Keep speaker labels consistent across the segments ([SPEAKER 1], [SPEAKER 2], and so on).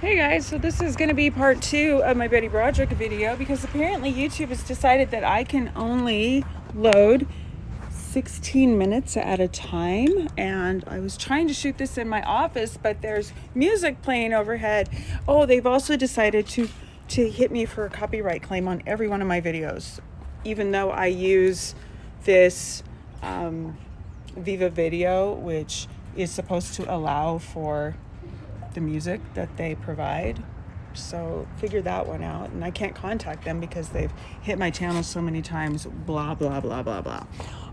[SPEAKER 1] Hey guys, so this is going to be part 2 of my Betty Broderick video because apparently YouTube has decided that I can only load 16 minutes at a time, and I was trying to shoot this in my office, but there's music playing overhead. Oh, they've also decided to hit me for a copyright claim on every one of my videos, even though I use this Viva Video, which is supposed to allow for the music that they provide. So figure that one out, and I can't contact them because they've hit my channel so many times, blah blah blah blah blah.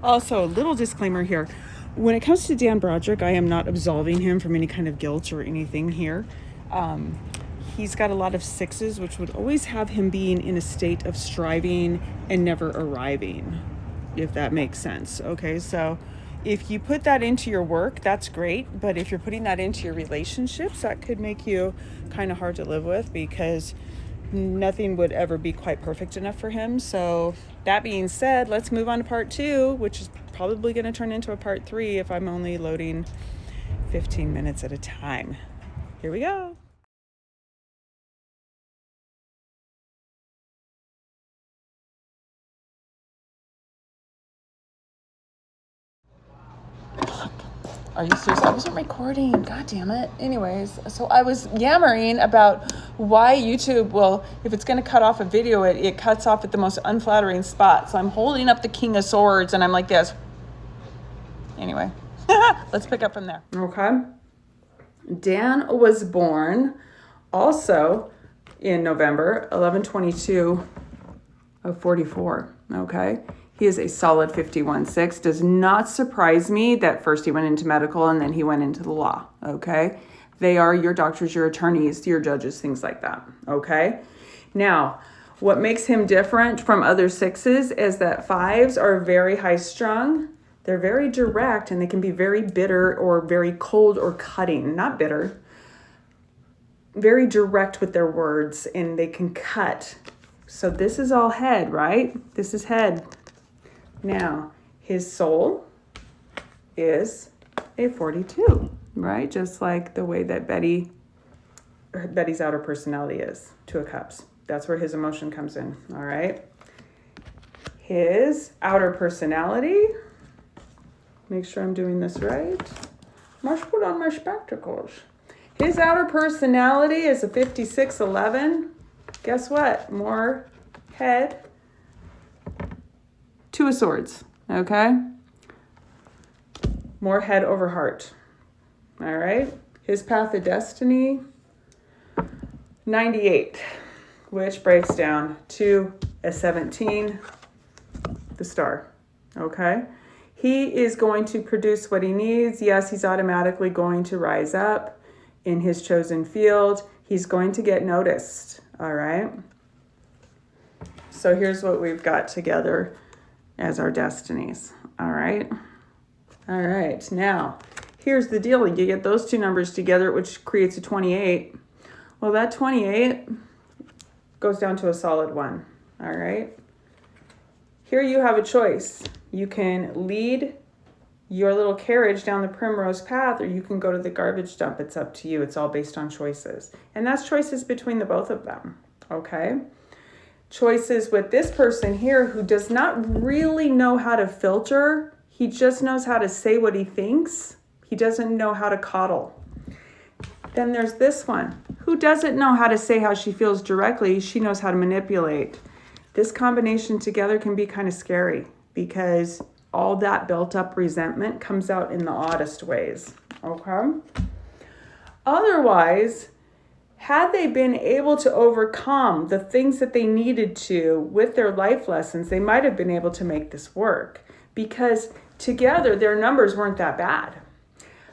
[SPEAKER 1] Also, a little disclaimer here: when it comes to Dan Broderick, I am not absolving him from any kind of guilt or anything here. He's got a lot of 6s, which would always have him being in a state of striving and never arriving, if that makes sense. Okay, so if you put that into your work, that's great. But if you're putting that into your relationships, that could make you kind of hard to live with, because nothing would ever be quite perfect enough for him. So that being said, let's move on to part 2, which is probably going to turn into a part 3 if I'm only loading 15 minutes at a time. Here we go. Are you serious? I wasn't recording. God damn it. Anyways, so I was yammering about why YouTube will, if it's going to cut off a video, it cuts off at the most unflattering spot. So I'm holding up the King of Swords and I'm like this. Anyway, let's pick up from there. Okay. Dan was born also in November 11/22 of 44. Okay. He is a solid 51.6. Does not surprise me that first he went into medical and then he went into the law, okay? They are your doctors, your attorneys, your judges, things like that, okay? Now, what makes him different from other 6s is that 5s are very high-strung. They're very direct, and they can be very bitter or very cold or cutting. Not bitter. Very direct with their words, and they can cut. So this is all head, right? This is head. Now, his soul is a 42, right? Just like the way that Betty's outer personality is, 2 of Cups. That's where his emotion comes in, all right? His outer personality, make sure I'm doing this right. Must put on my spectacles. His outer personality is a 56-11. Guess what? More head. 2 of Swords, okay? More head over heart, all right? His path of destiny, 98, which breaks down to a 17, the star, okay? He is going to produce what he needs. Yes, he's automatically going to rise up in his chosen field. He's going to get noticed, all right? So here's what we've got together as our destinies. All right. All right. Now, here's the deal. You get those 2 numbers together, which creates a 28. Well, that 28 goes down to a solid 1. All right. Here you have a choice. You can lead your little carriage down the primrose path, or you can go to the garbage dump. It's up to you. It's all based on choices. And that's choices between the both of them. Okay. Choices with this person here who does not really know how to filter. He just knows how to say what he thinks. He doesn't know how to coddle. Then there's this one who doesn't know how to say how she feels directly. She knows how to manipulate. This combination together can be kind of scary because all that built up resentment comes out in the oddest ways. Okay? Otherwise, had they been able to overcome the things that they needed to with their life lessons, they might have been able to make this work, because together their numbers weren't that bad.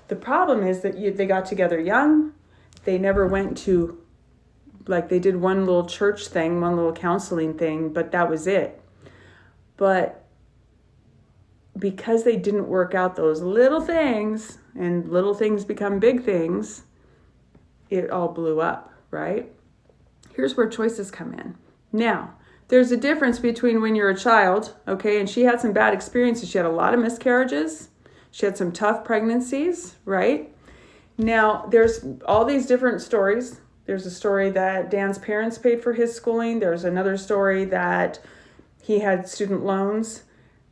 [SPEAKER 1] The problem is that they got together young. They never went to, like, they did one little church thing, one little counseling thing, but that was it. But because they didn't work out those little things, and little things become big things, it all blew up, right? Here's where choices come in. Now, there's a difference between when you're a child, okay, and she had some bad experiences. She had a lot of miscarriages. She had some tough pregnancies, right? Now, there's all these different stories There's a story that Dan's parents paid for his schooling. There's another story that he had student loans.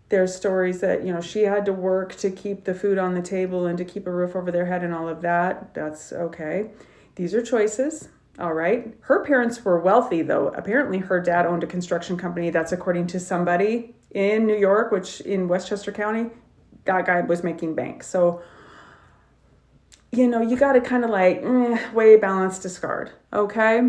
[SPEAKER 1] There's stories that, she had to work to keep the food on the table and to keep a roof over their head and all of that. That's okay. These are choices. All right. Her parents were wealthy, though. Apparently, her dad owned a construction company. That's according to somebody in New York, which in Westchester County, that guy was making bank. So, you got to kind of weigh, balance, discard. Okay.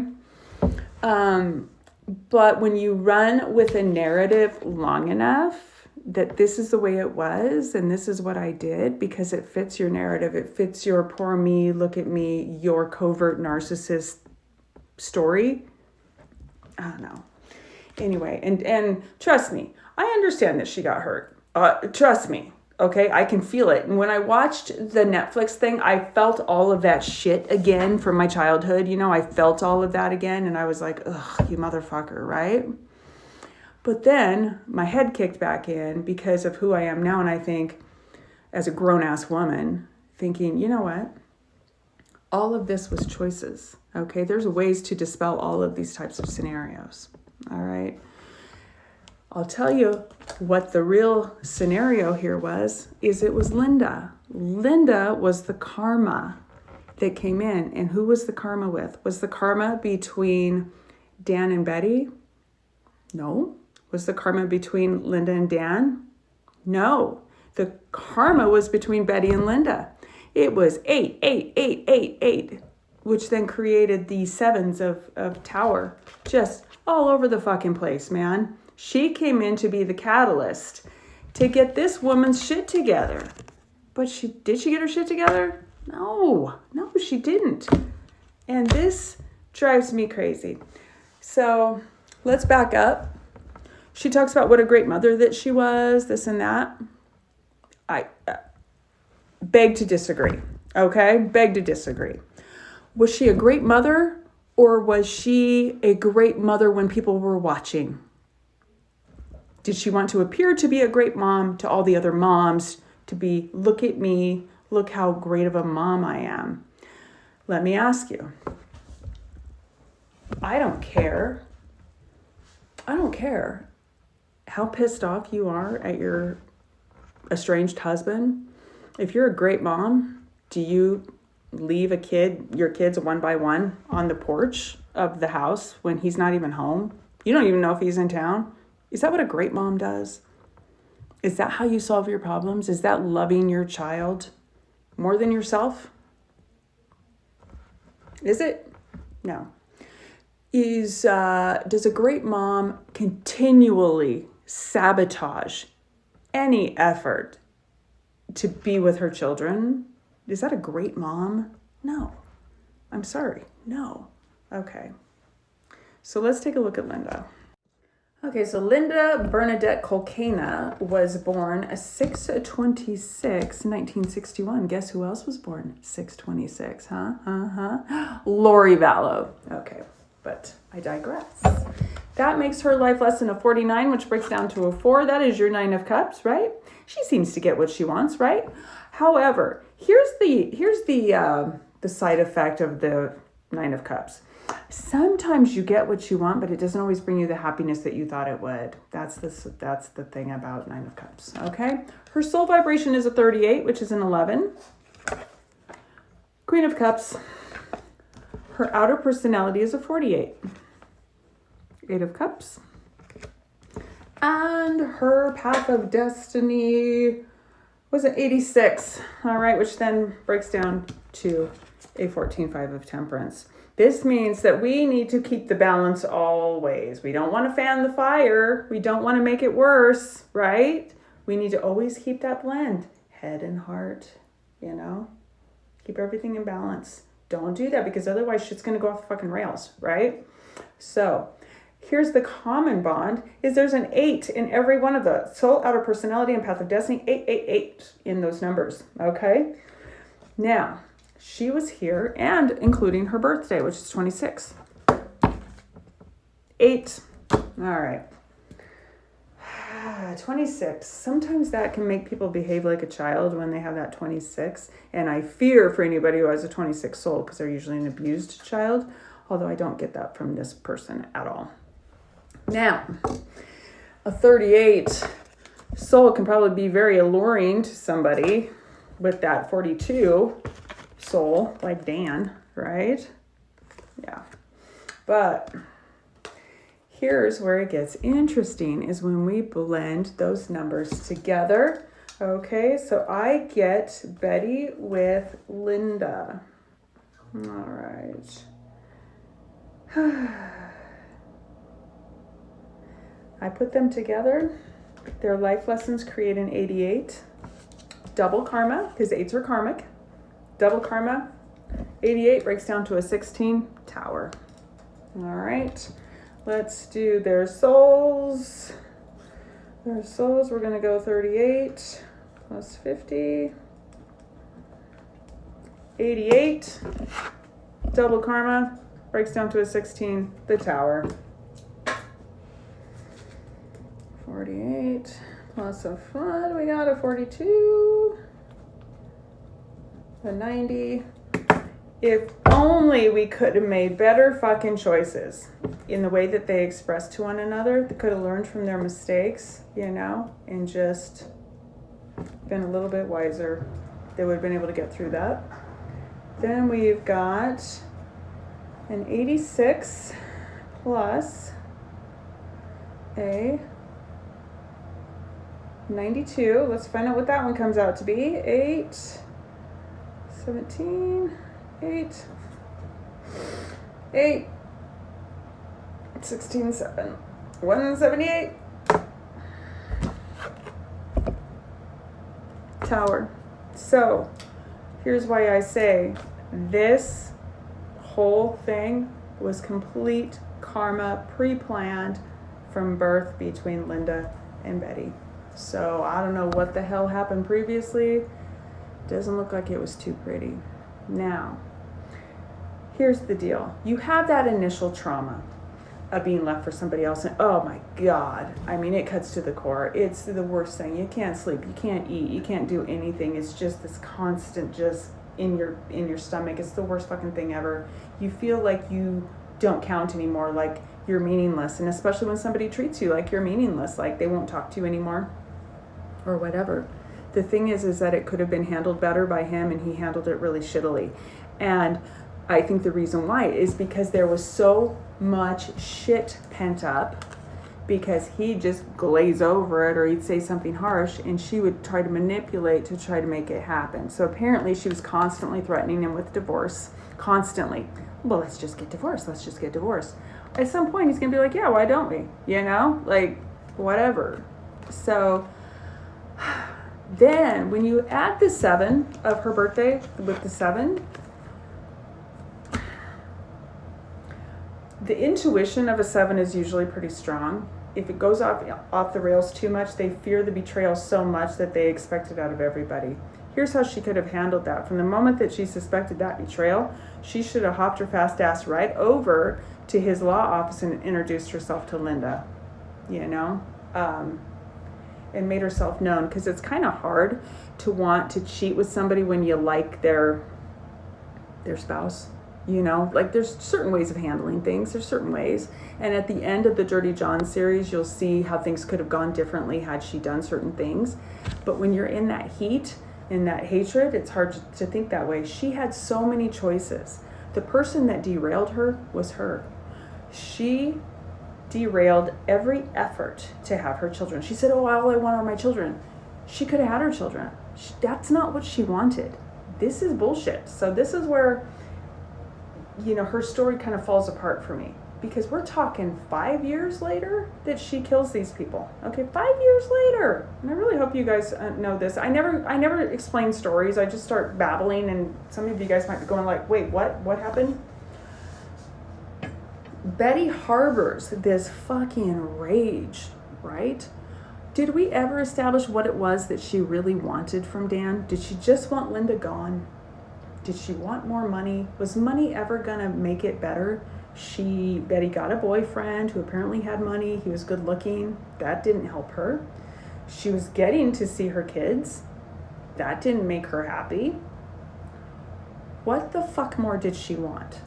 [SPEAKER 1] But when you run with a narrative long enough that this is the way it was and this is what I did because it fits your narrative, it fits your poor me, look at me, your covert narcissist story. I don't know. Anyway, and trust me, I understand that she got hurt. Trust me. Okay, I can feel it. And when I watched the Netflix thing, I felt all of that shit again from my childhood. I felt all of that again. And I was like, ugh, you motherfucker, right? But then my head kicked back in because of who I am now. And I think, as a grown-ass woman, thinking, you know what? All of this was choices. Okay, there's ways to dispel all of these types of scenarios. All right. I'll tell you what the real scenario here is it was Linda. Linda was the karma that came in. And who was the karma with? Was the karma between Dan and Betty? No. Was the karma between Linda and Dan? No. The karma was between Betty and Linda. It was 8, 8, 8, 8, 8, which then created the sevens of Tower. Just all over the fucking place, man. She came in to be the catalyst to get this woman's shit together. But did she get her shit together? No, she didn't. And this drives me crazy. So let's back up. She talks about what a great mother that she was, this and that. I beg to disagree, okay? Beg to disagree. Was she a great mother, or was she a great mother when people were watching? Did she want to appear to be a great mom to all the other moms, to be, look at me, look how great of a mom I am? Let me ask you. I don't care how pissed off you are at your estranged husband. If you're a great mom, do you leave your kids one by one on the porch of the house when he's not even home? You don't even know if he's in town. Is that what a great mom does? Is that how you solve your problems? Is that loving your child more than yourself? Is it? No. Does a great mom continually sabotage any effort to be with her children? Is that a great mom? No. I'm sorry. No. Okay. So let's take a look at Linda. Okay, so Linda Bernadette Colcana was born 6/26, 1961. Guess who else was born 6/26, huh? Lori Vallow. Okay, but I digress. That makes her life lesson a 49, which breaks down to a 4. That is your 9 of Cups, right? She seems to get what she wants, right? However, here's the side effect of the 9 of Cups. Sometimes you get what you want, but it doesn't always bring you the happiness that you thought it would. That's the thing about 9 of Cups, okay? Her soul vibration is a 38, which is an 11. Queen of Cups. Her outer personality is a 48. 8 of Cups. And her path of destiny was an 86, all right, which then breaks down to a 14/5 of Temperance. This means that we need to keep the balance always. We don't want to fan the fire. We don't want to make it worse, right? We need to always keep that blend. Head and heart, Keep everything in balance. Don't do that because otherwise shit's going to go off the fucking rails, right? So here's the common bond is there's an 8 in every one of the soul, outer personality, and path of destiny. 8 in those numbers, okay? Now, she was here, and including her birthday, which is 26. 8. All right. 26. Sometimes that can make people behave like a child when they have that 26. And I fear for anybody who has a 26 soul because they're usually an abused child. although I don't get that from this person at all. Now, a 38 soul can probably be very alluring to somebody with that 42 soul, like Dan, right? Yeah. But here's where it gets interesting, is when we blend those numbers together. Okay, so I get Betty with Linda. All right. I put them together. Their life lessons create an 88. Double karma, because 8s are karmic. Double karma, 88 breaks down to a 16, Tower. All right, let's do their souls. Their souls, we're gonna go 38 plus 50. 88, double karma, breaks down to a 16, the Tower. 48 plus a 5, we got a 42, a 90. If only we could have made better fucking choices in the way that they express to one another. They could have learned from their mistakes, you know, and just been a little bit wiser. They would have been able to get through that. Then we've got an 86 plus a 92. Let's find out what that one comes out to be. 8, 17, 8, 8, 16, 7, 178. Tower. So here's why I say this whole thing was complete karma, pre-planned from birth between Linda and Betty. So I don't know what the hell happened previously. Doesn't look like it was too pretty. Now, here's the deal. You have that initial trauma of being left for somebody else, and oh my God, I mean, it cuts to the core. It's the worst thing. You can't sleep, you can't eat, you can't do anything. It's just this constant just in your stomach. It's the worst fucking thing ever. You feel like you don't count anymore, like you're meaningless, and especially when somebody treats you like you're meaningless, like they won't talk to you anymore or whatever. The thing is that it could have been handled better by him, and he handled it really shittily. And I think the reason why is because there was so much shit pent up, because he'd just glaze over it, or he'd say something harsh, and she would try to manipulate to try to make it happen. So apparently she was constantly threatening him with divorce, constantly. Well, let's just get divorced. Let's just get divorced. At some point, he's going to be like, yeah, why don't we? You know, like, whatever. So then when you add the 7 of her birthday with the 7, the intuition of a 7 is usually pretty strong. If it goes off the rails too much, they fear the betrayal so much that they expect it out of everybody. Here's how she could have handled that. From the moment that she suspected that betrayal, she should have hopped her fast ass right over to his law office and introduced herself to Linda, you know, and made herself known, because it's kind of hard to want to cheat with somebody when you like their spouse. You know, like there's certain ways of handling things. There's certain ways. And at the end of the Dirty John series, you'll see how things could have gone differently had she done certain things. But when you're in that heat, in that hatred, it's hard to think that way. She had so many choices. The person that derailed her was her. She derailed every effort to have her children. She said, oh, all I want are my children. She could have had her children. That's not what she wanted. This is bullshit. So this is where, you know, her story kind of falls apart for me, because we're talking 5 years later that she kills these people. Okay, 5 years later. And I really hope you guys know this. I never explain stories. I just start babbling, and some of you guys might be going like, wait, what happened? Betty harbors this fucking rage, right? Did we ever establish what it was that she really wanted from Dan? Did she just want Linda gone? Did she want more money? Was money ever gonna make it better? Betty got a boyfriend who apparently had money. He was good looking. That didn't help her. She was getting to see her kids. That didn't make her happy. What the fuck more did she want?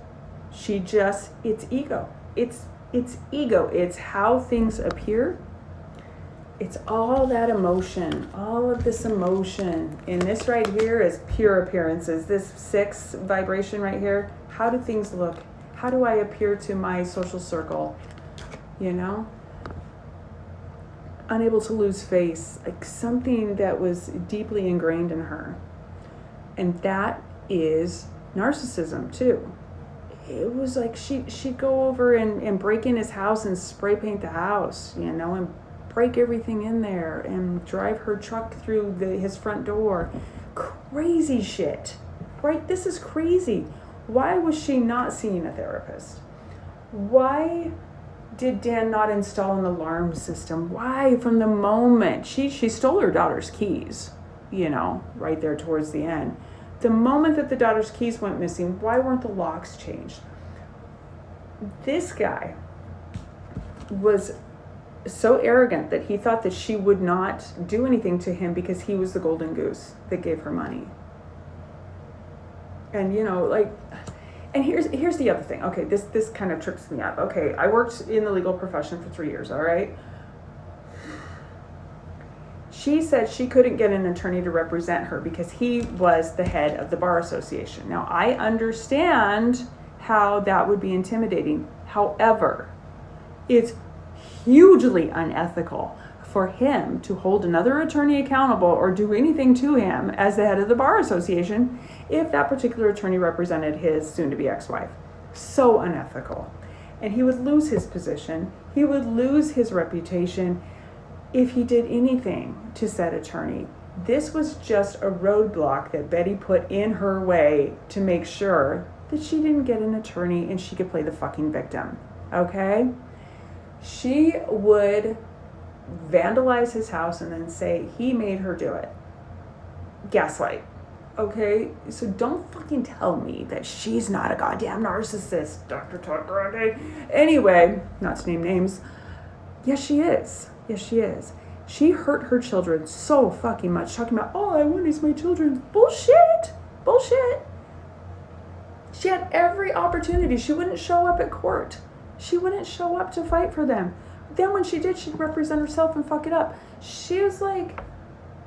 [SPEAKER 1] It's ego. It's ego. It's how things appear. It's all that emotion, all of this emotion. And this right here is pure appearances. This 6 vibration right here, how do things look? How do I appear to my social circle? You know? Unable to lose face, like something that was deeply ingrained in her. And that is narcissism too. It was like she'd go over and break in his house and spray paint the house, you know, and break everything in there and drive her truck through his front door. Crazy shit, right? This is crazy. Why was she not seeing a therapist? Why did Dan not install an alarm system? Why, from the moment she stole her daughter's keys, you know, right there towards the end. The moment that the daughter's keys went missing, why weren't the locks changed? This guy was so arrogant that he thought that she would not do anything to him because he was the golden goose that gave her money. And, you know, like, and here's the other thing. Okay, this kind of trips me up. Okay, I worked in the legal profession for 3 years, all right? She said she couldn't get an attorney to represent her because he was the head of the bar association. Now, I understand how that would be intimidating. However, it's hugely unethical for him to hold another attorney accountable or do anything to him as the head of the bar association if that particular attorney represented his soon-to-be ex-wife. So unethical. And he would lose his position. He would lose his reputation if he did anything to said attorney. This was just a roadblock that Betty put in her way to make sure that she didn't get an attorney and she could play the fucking victim, okay? She would vandalize his house and then say he made her do it. Gaslight, okay? So don't fucking tell me that she's not a goddamn narcissist, Dr. Todd Grande. Anyway, not to name names, yes, she is. Yes, she is. She hurt her children so fucking much, talking about, all I want is my children. Bullshit. Bullshit. She had every opportunity. She wouldn't show up at court. She wouldn't show up to fight for them. Then when she did, she'd represent herself and fuck it up. She was like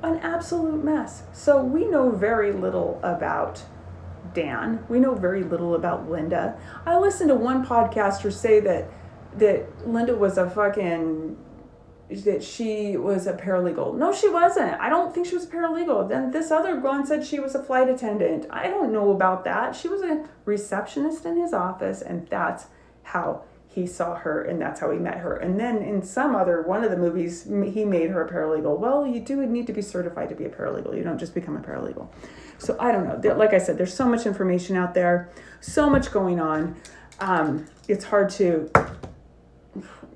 [SPEAKER 1] an absolute mess. So we know very little about Dan. We know very little about Linda. I listened to one podcaster say that Linda was that she was a paralegal. No, she wasn't. I don't think she was a paralegal. Then this other one said she was a flight attendant. I don't know about that. She was a receptionist in his office, and that's how he saw her, and that's how he met her. And then in one of the movies, he made her a paralegal. Well, you do need to be certified to be a paralegal. You don't just become a paralegal. So I don't know. Like I said, there's so much information out there, so much going on. It's hard to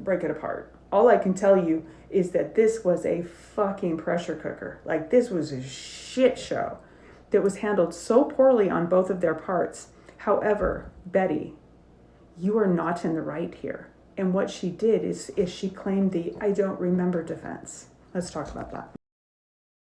[SPEAKER 1] break it apart. All I can tell you is that this was a fucking pressure cooker. Like, this was a shit show that was handled so poorly on both of their parts. However, Betty, you are not in the right here. And what she did is she claimed the I don't remember defense. Let's talk about that.